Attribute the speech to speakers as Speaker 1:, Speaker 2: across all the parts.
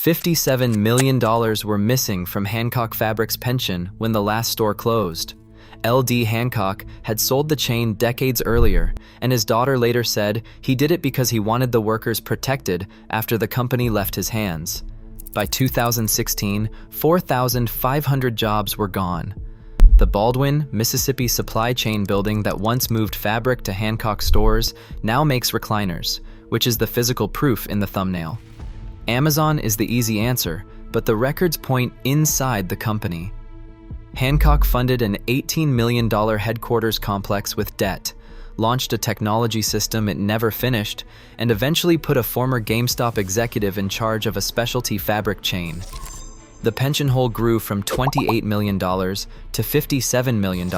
Speaker 1: $57 million were missing from Hancock Fabric's pension when the last store closed. L.D. Hancock had sold the chain decades earlier, and his daughter later said he did it because he wanted the workers protected after the company left his hands. By 2016, 4,500 jobs were gone. The Baldwin, Mississippi supply chain building that once moved fabric to Hancock stores now makes recliners, which is the physical proof in the thumbnail. Amazon is the easy answer, but the records point inside the company. Hancock funded an $18 million headquarters complex with debt, launched a technology system it never finished, and eventually put a former GameStop executive in charge of a specialty fabric chain. The pension hole grew from $28 million to $57 million,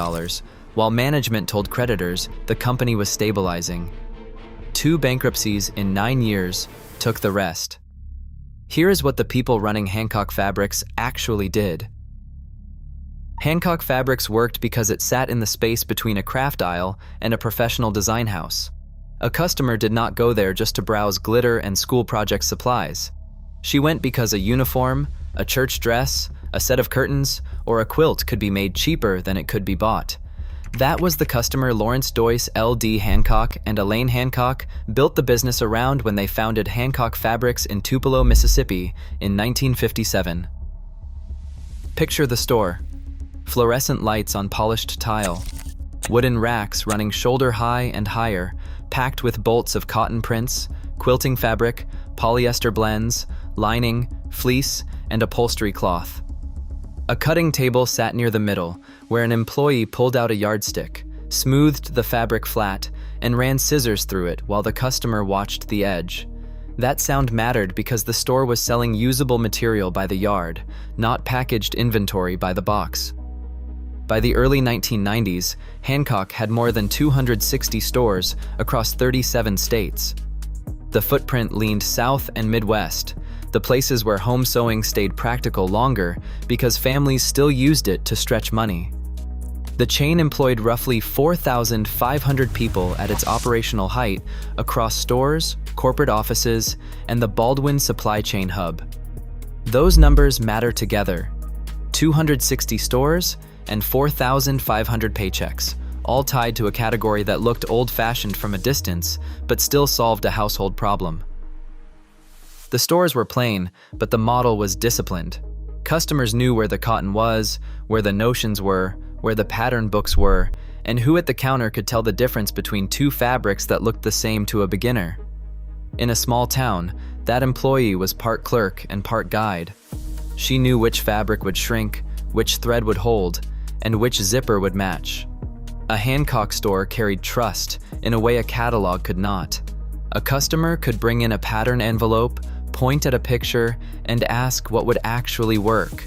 Speaker 1: while management told creditors the company was stabilizing. 2 bankruptcies in 9 years took the rest. Here is what the people running Hancock Fabrics actually did. Hancock Fabrics worked because it sat in the space between a craft aisle and a professional design house. A customer did not go there just to browse glitter and school project supplies. She went because a uniform, a church dress, a set of curtains, or a quilt could be made cheaper than it could be bought. That was the customer Lawrence Doyce, L.D. Hancock, and Elaine Hancock built the business around when they founded Hancock Fabrics in Tupelo, Mississippi in 1957. Picture the store. Fluorescent lights on polished tile. Wooden racks running shoulder high and higher, packed with bolts of cotton prints, quilting fabric, polyester blends, lining, fleece, and upholstery cloth. A cutting table sat near the middle, where an employee pulled out a yardstick, smoothed the fabric flat, and ran scissors through it while the customer watched the edge. That sound mattered because the store was selling usable material by the yard, not packaged inventory by the box. By the early 1990s, Hancock had more than 260 stores across 37 states. The footprint leaned south and Midwest, the places where home sewing stayed practical longer because families still used it to stretch money. The chain employed roughly 4,500 people at its operational height across stores, corporate offices, and the Baldwin supply chain hub. Those numbers matter together. 260 stores and 4,500 paychecks, all tied to a category that looked old-fashioned from a distance, but still solved a household problem. The stores were plain, but the model was disciplined. Customers knew where the cotton was, where the notions were, where the pattern books were, and who at the counter could tell the difference between 2 fabrics that looked the same to a beginner. In a small town, that employee was part clerk and part guide. She knew which fabric would shrink, which thread would hold, and which zipper would match. A Hancock store carried trust in a way a catalog could not. A customer could bring in a pattern envelope, point at a picture, and ask what would actually work.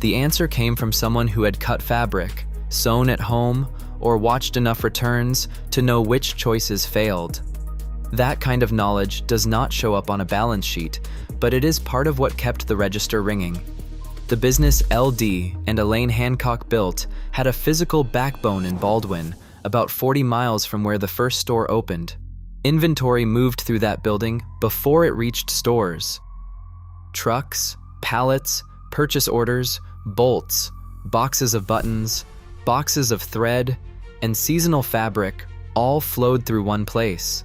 Speaker 1: The answer came from someone who had cut fabric, sewn at home, or watched enough returns to know which choices failed. That kind of knowledge does not show up on a balance sheet, but it is part of what kept the register ringing. The business L.D. and Elaine Hancock built had a physical backbone in Baldwin, about 40 miles from where the first store opened. Inventory moved through that building before it reached stores. Trucks, pallets, purchase orders, bolts, boxes of buttons, boxes of thread, and seasonal fabric all flowed through one place.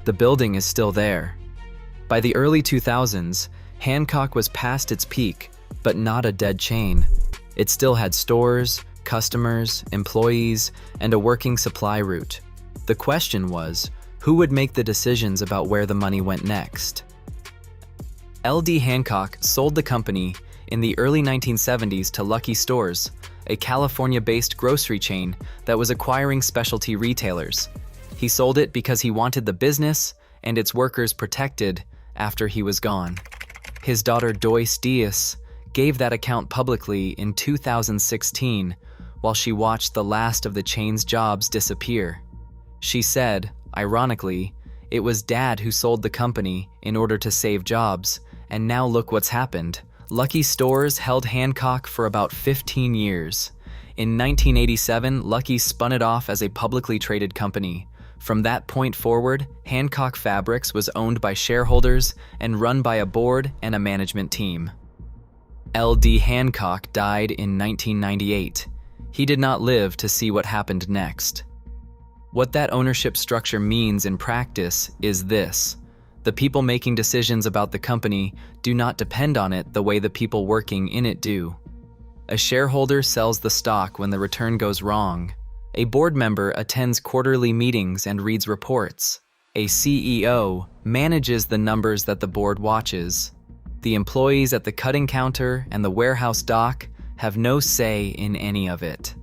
Speaker 1: The building is still there. By the early 2000s, Hancock was past its peak, but not a dead chain. It still had stores, customers, employees, and a working supply route. The question was, who would make the decisions about where the money went next? L.D. Hancock sold the company in the early 1970s to Lucky Stores, a California-based grocery chain that was acquiring specialty retailers. He sold it because he wanted the business and its workers protected after he was gone. His daughter Doyce Deas gave that account publicly in 2016 while she watched the last of the chain's jobs disappear. She said, ironically, it was Dad who sold the company in order to save jobs, and now look what's happened. Lucky Stores held Hancock for about 15 years. In 1987, Lucky spun it off as a publicly traded company. From that point forward, Hancock Fabrics was owned by shareholders and run by a board and a management team. L.D. Hancock died in 1998. He did not live to see what happened next. What that ownership structure means in practice is this: the people making decisions about the company do not depend on it the way the people working in it do. A shareholder sells the stock when the return goes wrong. A board member attends quarterly meetings and reads reports. A CEO manages the numbers that the board watches. The employees at the cutting counter and the warehouse dock have no say in any of it.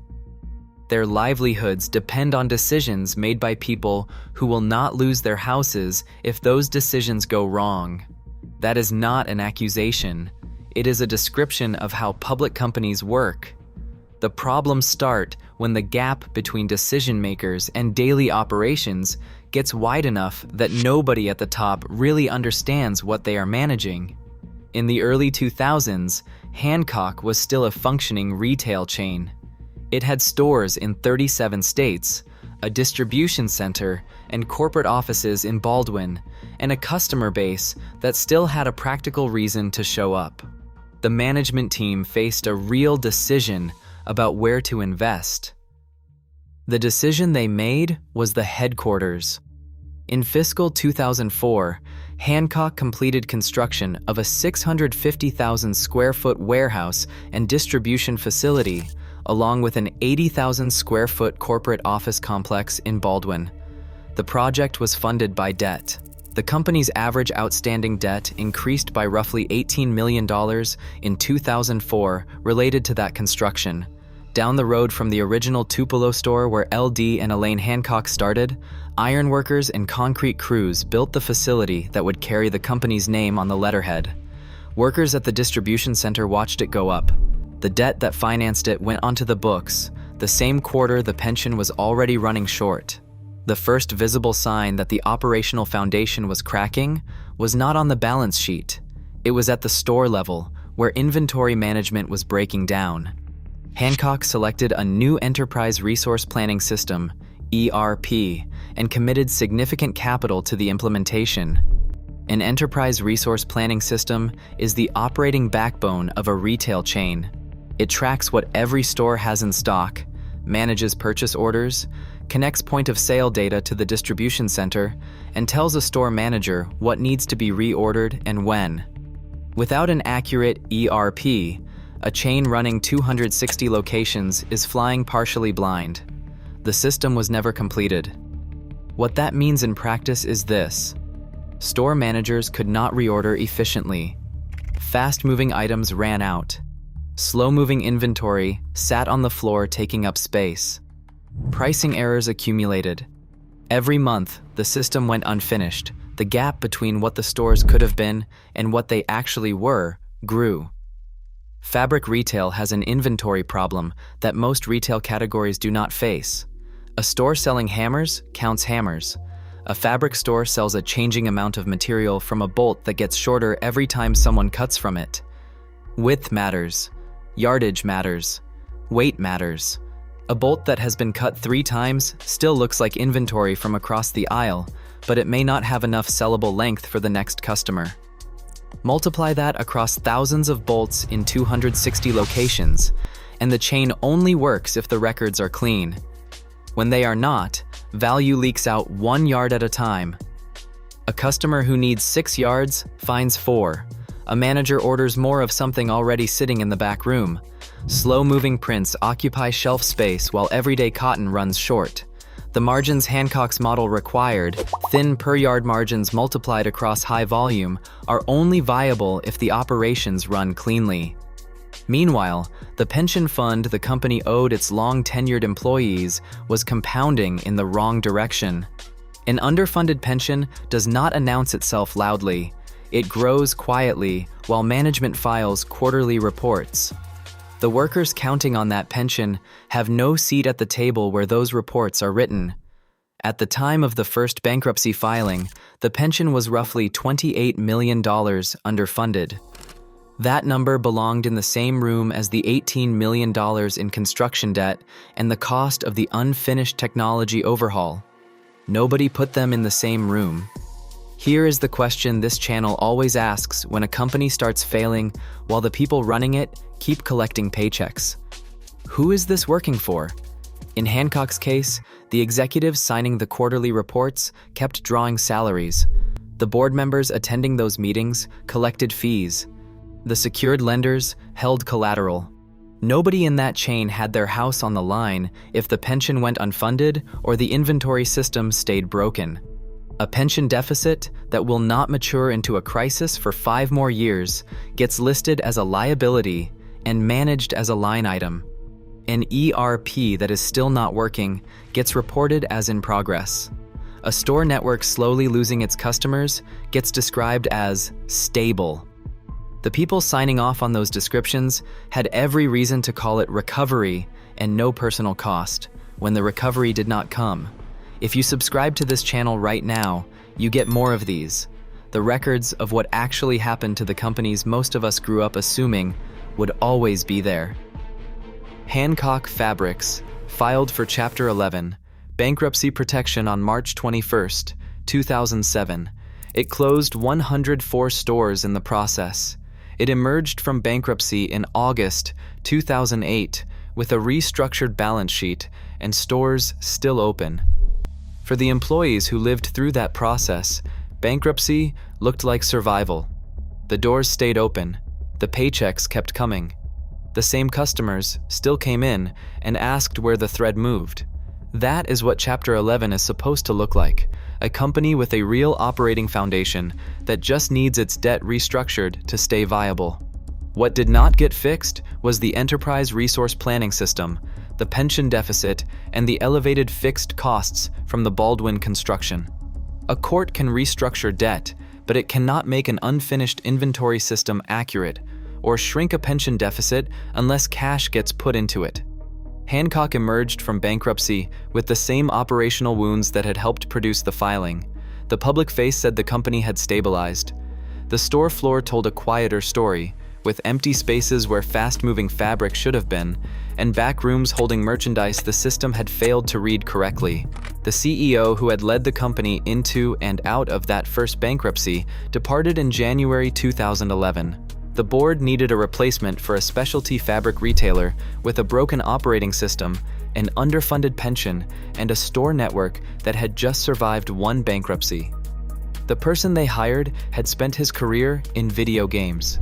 Speaker 1: Their livelihoods depend on decisions made by people who will not lose their houses if those decisions go wrong. That is not an accusation. It is a description of how public companies work. The problems start when the gap between decision makers and daily operations gets wide enough that nobody at the top really understands what they are managing. In the early 2000s, Hancock was still a functioning retail chain. It had stores in 37 states, a distribution center, and corporate offices in Baldwin, and a customer base that still had a practical reason to show up. The management team faced a real decision about where to invest. The decision they made was the headquarters. In fiscal 2004, Hancock completed construction of a 650,000 square foot warehouse and distribution facility, along with an 80,000 square foot corporate office complex in Baldwin. The project was funded by debt. The company's average outstanding debt increased by roughly $18 million in 2004 related to that construction. Down the road from the original Tupelo store where L.D. and Elaine Hancock started, ironworkers and concrete crews built the facility that would carry the company's name on the letterhead. Workers at the distribution center watched it go up. The debt that financed it went onto the books. The same quarter, the pension was already running short. The first visible sign that the operational foundation was cracking was not on the balance sheet. It was at the store level, where inventory management was breaking down. Hancock selected a new enterprise resource planning system, ERP, and committed significant capital to the implementation. An enterprise resource planning system is the operating backbone of a retail chain. It tracks what every store has in stock, manages purchase orders, connects point-of-sale data to the distribution center, and tells a store manager what needs to be reordered and when. Without an accurate ERP, a chain running 260 locations is flying partially blind. The system was never completed. What that means in practice is this: store managers could not reorder efficiently. Fast-moving items ran out. Slow-moving inventory sat on the floor taking up space. Pricing errors accumulated. Every month, the system went unfinished. The gap between what the stores could have been and what they actually were grew. Fabric retail has an inventory problem that most retail categories do not face. A store selling hammers counts hammers. A fabric store sells a changing amount of material from a bolt that gets shorter every time someone cuts from it. Width matters. Yardage matters. Weight matters. A bolt that has been cut 3 times still looks like inventory from across the aisle, but it may not have enough sellable length for the next customer. Multiply that across thousands of bolts in 260 locations, and the chain only works if the records are clean. When they are not, value leaks out 1 yard at a time. A customer who needs 6 yards finds 4. A manager orders more of something already sitting in the back room. Slow-moving prints occupy shelf space while everyday cotton runs short. The margins Hancock's model required, thin per-yard margins multiplied across high volume, are only viable if the operations run cleanly. Meanwhile, the pension fund the company owed its long-tenured employees was compounding in the wrong direction. An underfunded pension does not announce itself loudly. It grows quietly while management files quarterly reports. The workers counting on that pension have no seat at the table where those reports are written. At the time of the first bankruptcy filing, the pension was roughly $28 million underfunded. That number belonged in the same room as the $18 million in construction debt and the cost of the unfinished technology overhaul. Nobody put them in the same room. Here is the question this channel always asks when a company starts failing while the people running it keep collecting paychecks. Who is this working for? In Hancock's case, the executives signing the quarterly reports kept drawing salaries. The board members attending those meetings collected fees. The secured lenders held collateral. Nobody in that chain had their house on the line if the pension went unfunded or the inventory system stayed broken. A pension deficit that will not mature into a crisis for 5 more years gets listed as a liability and managed as a line item. An ERP that is still not working gets reported as in progress. A store network slowly losing its customers gets described as stable. The people signing off on those descriptions had every reason to call it recovery and no personal cost when the recovery did not come. If you subscribe to this channel right now, you get more of these, the records of what actually happened to the companies most of us grew up assuming would always be there. Hancock Fabrics filed for Chapter 11, bankruptcy protection on March 21, 2007. It closed 104 stores in the process. It emerged from bankruptcy in August 2008 with a restructured balance sheet and stores still open. For the employees who lived through that process, bankruptcy looked like survival. The doors stayed open. The paychecks kept coming. The same customers still came in and asked where the thread moved. That is what Chapter 11 is supposed to look like, a company with a real operating foundation that just needs its debt restructured to stay viable. What did not get fixed was the enterprise resource planning system, the pension deficit, and the elevated fixed costs from the Baldwin construction. A court can restructure debt, but it cannot make an unfinished inventory system accurate or shrink a pension deficit unless cash gets put into it. Hancock emerged from bankruptcy with the same operational wounds that had helped produce the filing. The public face said the company had stabilized. The store floor told a quieter story, with empty spaces where fast-moving fabric should have been, and back rooms holding merchandise the system had failed to read correctly. The CEO who had led the company into and out of that first bankruptcy departed in January 2011. The board needed a replacement for a specialty fabric retailer with a broken operating system, an underfunded pension, and a store network that had just survived one bankruptcy. The person they hired had spent his career in video games.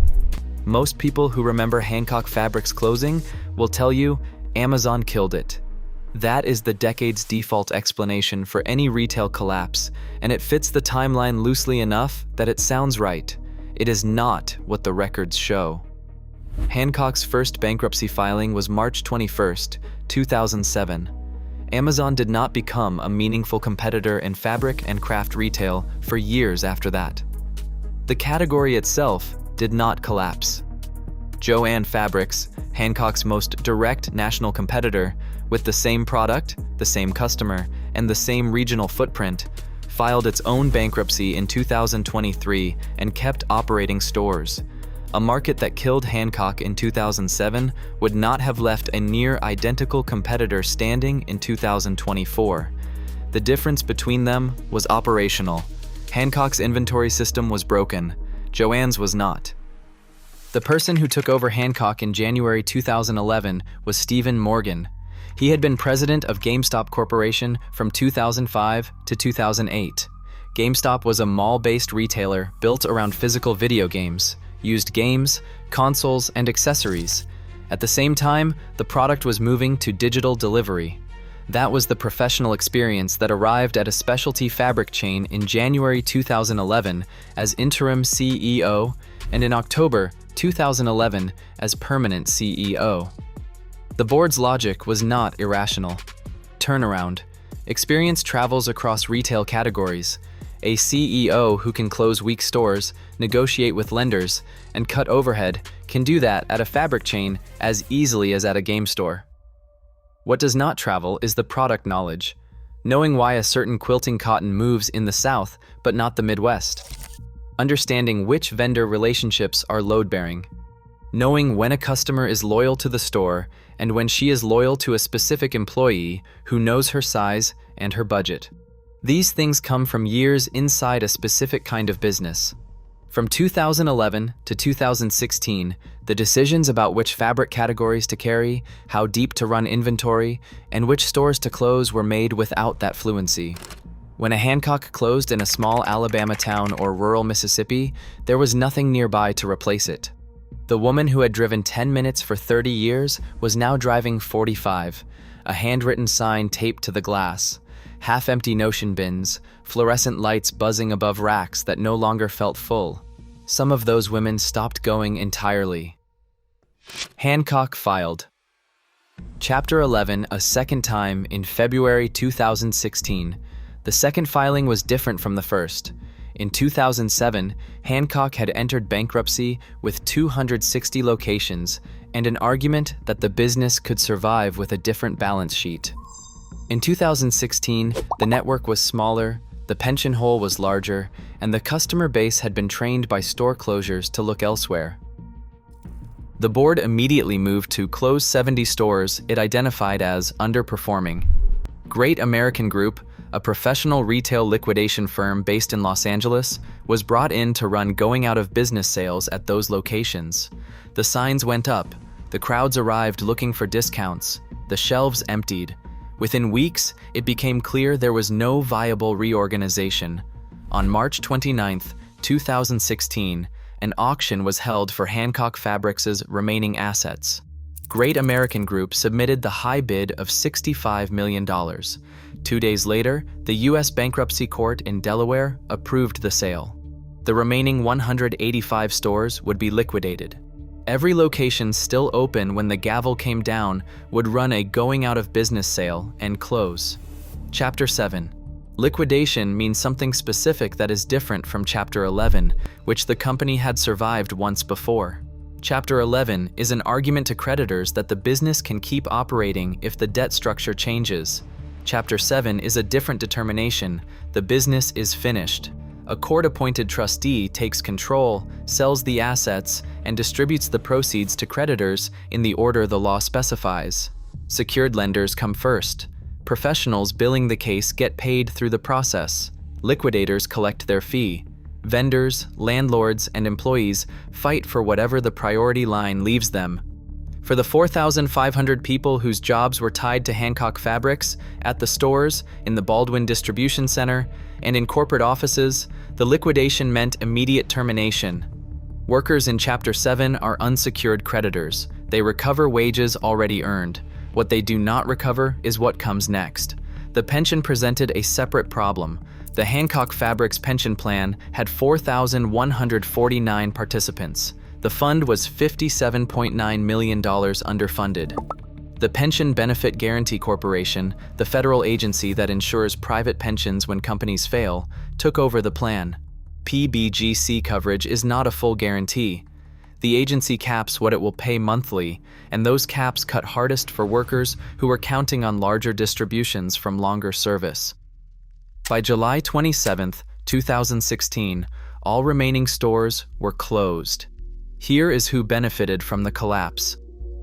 Speaker 1: Most people who remember Hancock Fabrics closing will tell you Amazon killed it. That is the decade's default explanation for any retail collapse, and it fits the timeline loosely enough that it sounds right. It is not what the records show. Hancock's first bankruptcy filing was March 21, 2007. Amazon did not become a meaningful competitor in fabric and craft retail for years after that. The category itself did not collapse. Jo-Ann Fabrics, Hancock's most direct national competitor, with the same product, the same customer, and the same regional footprint, filed its own bankruptcy in 2023 and kept operating stores. A market that killed Hancock in 2007 would not have left a near-identical competitor standing in 2024. The difference between them was operational. Hancock's inventory system was broken. Jo-Ann's was not. The person who took over Hancock in January 2011 was Stephen Morgan. He had been president of GameStop Corporation from 2005 to 2008. GameStop was a mall-based retailer built around physical video games, used games, consoles, and accessories. At the same time, the product was moving to digital delivery. That was the professional experience that arrived at a specialty fabric chain in January 2011 as interim CEO and in October 2011 as permanent CEO. The board's logic was not irrational. Turnaround. Experience travels across retail categories. A CEO who can close weak stores, negotiate with lenders, and cut overhead can do that at a fabric chain as easily as at a game store. What does not travel is the product knowledge, knowing why a certain quilting cotton moves in the South but not the Midwest, understanding which vendor relationships are load-bearing, knowing when a customer is loyal to the store and when she is loyal to a specific employee who knows her size and her budget. These things come from years inside a specific kind of business. From 2011 to 2016, the decisions about which fabric categories to carry, how deep to run inventory, and which stores to close were made without that fluency. When a Hancock closed in a small Alabama town or rural Mississippi, there was nothing nearby to replace it. The woman who had driven 10 minutes for 30 years was now driving 45, a handwritten sign taped to the glass, half-empty notion bins, fluorescent lights buzzing above racks that no longer felt full. Some of those women stopped going entirely. Hancock filed. Chapter 11 a second time in February 2016. The second filing was different from the first. In 2007, Hancock had entered bankruptcy with 260 locations and an argument that the business could survive with a different balance sheet. In 2016, the network was smaller, the pension hole was larger, and the customer base had been trained by store closures to look elsewhere. The board immediately moved to close 70 stores it identified as underperforming. Great American Group, a professional retail liquidation firm based in Los Angeles, was brought in to run going-out-of-business sales at those locations. The signs went up, the crowds arrived looking for discounts, the shelves emptied. Within weeks, it became clear there was no viable reorganization. On March 29, 2016, an auction was held for Hancock Fabrics' remaining assets. Great American Group submitted the high bid of $65 million. 2 days later, the U.S. Bankruptcy Court in Delaware approved the sale. The remaining 185 stores would be liquidated. Every location still open when the gavel came down would run a going-out-of-business sale and close. Chapter 7. Liquidation means something specific that is different from Chapter 11, which the company had survived once before. Chapter 11 is an argument to creditors that the business can keep operating if the debt structure changes. Chapter 7 is a different determination. The business is finished. A court-appointed trustee takes control, sells the assets, and distributes the proceeds to creditors in the order the law specifies. Secured lenders come first. Professionals billing the case get paid through the process. Liquidators collect their fee. Vendors, landlords, and employees fight for whatever the priority line leaves them. For the 4,500 people whose jobs were tied to Hancock Fabrics, at the stores, in the Baldwin Distribution Center, and in corporate offices, the liquidation meant immediate termination. Workers in Chapter 7 are unsecured creditors. They recover wages already earned. What they do not recover is what comes next. The pension presented a separate problem. The Hancock Fabrics pension plan had 4,149 participants. The fund was $57.9 million underfunded. The Pension Benefit Guaranty Corporation, the federal agency that insures private pensions when companies fail, took over the plan. PBGC coverage is not a full guarantee. The agency caps what it will pay monthly, and those caps cut hardest for workers who were counting on larger distributions from longer service. By July 27, 2016, all remaining stores were closed. Here is who benefited from the collapse.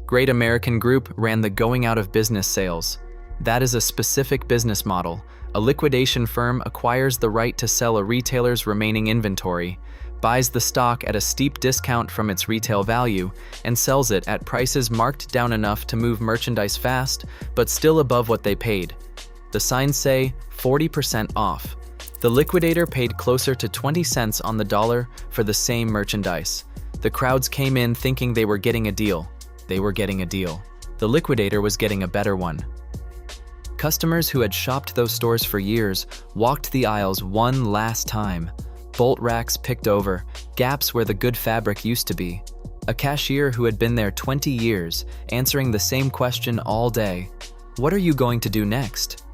Speaker 1: Great American Group ran the going-out-of-business sales. That is a specific business model. A liquidation firm acquires the right to sell a retailer's remaining inventory, buys the stock at a steep discount from its retail value, and sells it at prices marked down enough to move merchandise fast, but still above what they paid. The signs say 40% off. The liquidator paid closer to 20 cents on the dollar for the same merchandise. The crowds came in thinking they were getting a deal. They were getting a deal. The liquidator was getting a better one. Customers who had shopped those stores for years walked the aisles one last time. Bolt racks picked over, gaps where the good fabric used to be. A cashier who had been there 20 years, answering the same question all day. What are you going to do next?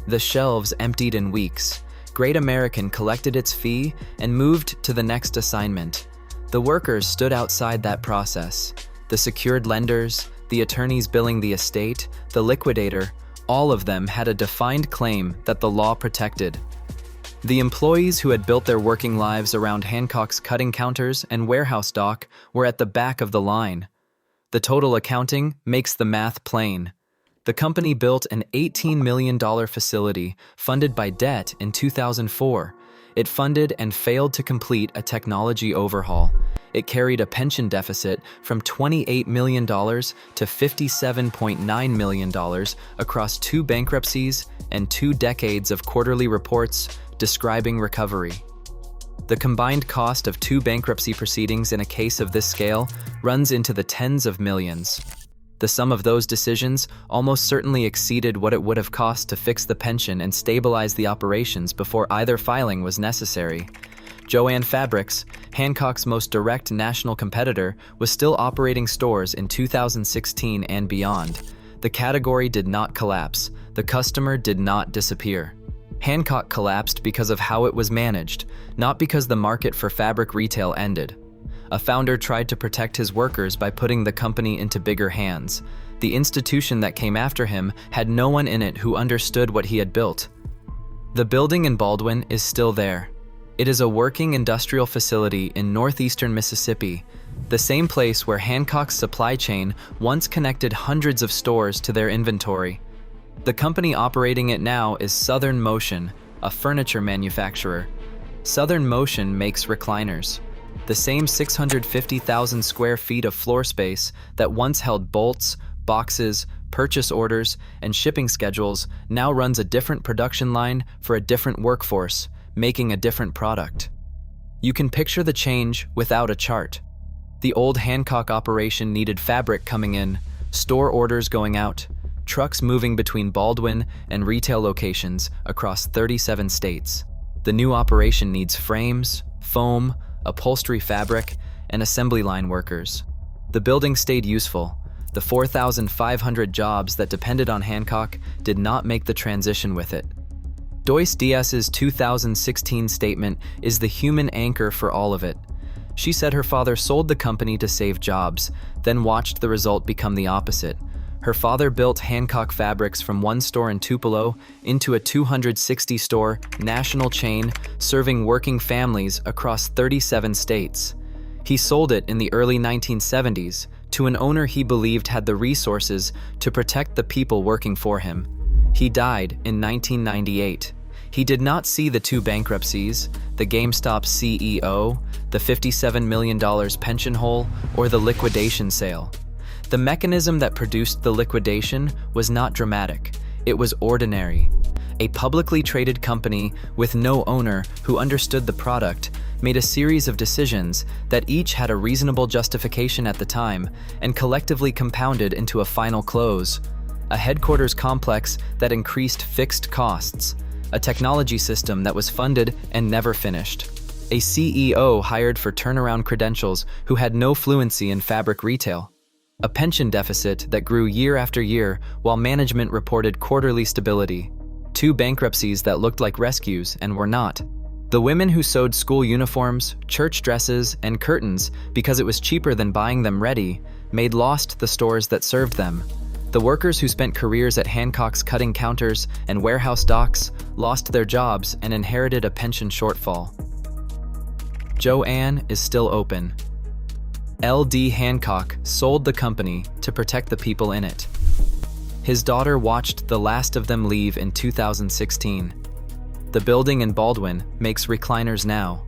Speaker 1: The shelves emptied in weeks. Great American collected its fee and moved to the next assignment. The workers stood outside that process. The secured lenders, the attorneys billing the estate, the liquidator, all of them had a defined claim that the law protected. The employees who had built their working lives around Hancock's cutting counters and warehouse dock were at the back of the line. The total accounting makes the math plain. The company built an $18 million facility funded by debt in 2004. It funded and failed to complete a technology overhaul. It carried a pension deficit from $28 million to $57.9 million across 2 bankruptcies and 2 decades of quarterly reports describing recovery. The combined cost of 2 bankruptcy proceedings in a case of this scale runs into the tens of millions. The sum of those decisions almost certainly exceeded what it would have cost to fix the pension and stabilize the operations before either filing was necessary. Jo-Ann Fabrics, Hancock's most direct national competitor, was still operating stores in 2016 and beyond. The category did not collapse. The customer did not disappear. Hancock collapsed because of how it was managed, not because the market for fabric retail ended. A founder tried to protect his workers by putting the company into bigger hands. The institution that came after him had no one in it who understood what he had built. The building in Baldwin is still there. It is a working industrial facility in northeastern Mississippi, the same place where Hancock's supply chain once connected hundreds of stores to their inventory. The company operating it now is Southern Motion, a furniture manufacturer. Southern Motion makes recliners. The same 650,000 square feet of floor space that once held bolts, boxes, purchase orders, and shipping schedules now runs a different production line for a different workforce, making a different product. You can picture the change without a chart. The old Hancock operation needed fabric coming in, store orders going out, trucks moving between Baldwin and retail locations across 37 states. The new operation needs frames, foam, upholstery fabric, and assembly line workers. The building stayed useful. The 4,500 jobs that depended on Hancock did not make the transition with it. Doyce Deas's 2016 statement is the human anchor for all of it. She said her father sold the company to save jobs, then watched the result become the opposite. Her father built Hancock Fabrics from 1 store in Tupelo into a 260-store national chain serving working families across 37 states. He sold it in the early 1970s to an owner he believed had the resources to protect the people working for him. He died in 1998. He did not see the 2 bankruptcies, the GameStop CEO, the $57 million pension hole, or the liquidation sale. The mechanism that produced the liquidation was not dramatic. It was ordinary. A publicly traded company with no owner who understood the product made a series of decisions that each had a reasonable justification at the time and collectively compounded into a final close. A headquarters complex that increased fixed costs. A technology system that was funded and never finished. A CEO hired for turnaround credentials who had no fluency in fabric retail. A pension deficit that grew year after year while management reported quarterly stability. 2 bankruptcies that looked like rescues and were not. The women who sewed school uniforms, church dresses, and curtains because it was cheaper than buying them ready made lost the stores that served them. The workers who spent careers at Hancock's cutting counters and warehouse docks lost their jobs and inherited a pension shortfall. Jo-Ann is still open. L.D. Hancock sold the company to protect the people in it. His daughter watched the last of them leave in 2016. The building in Baldwin makes recliners now.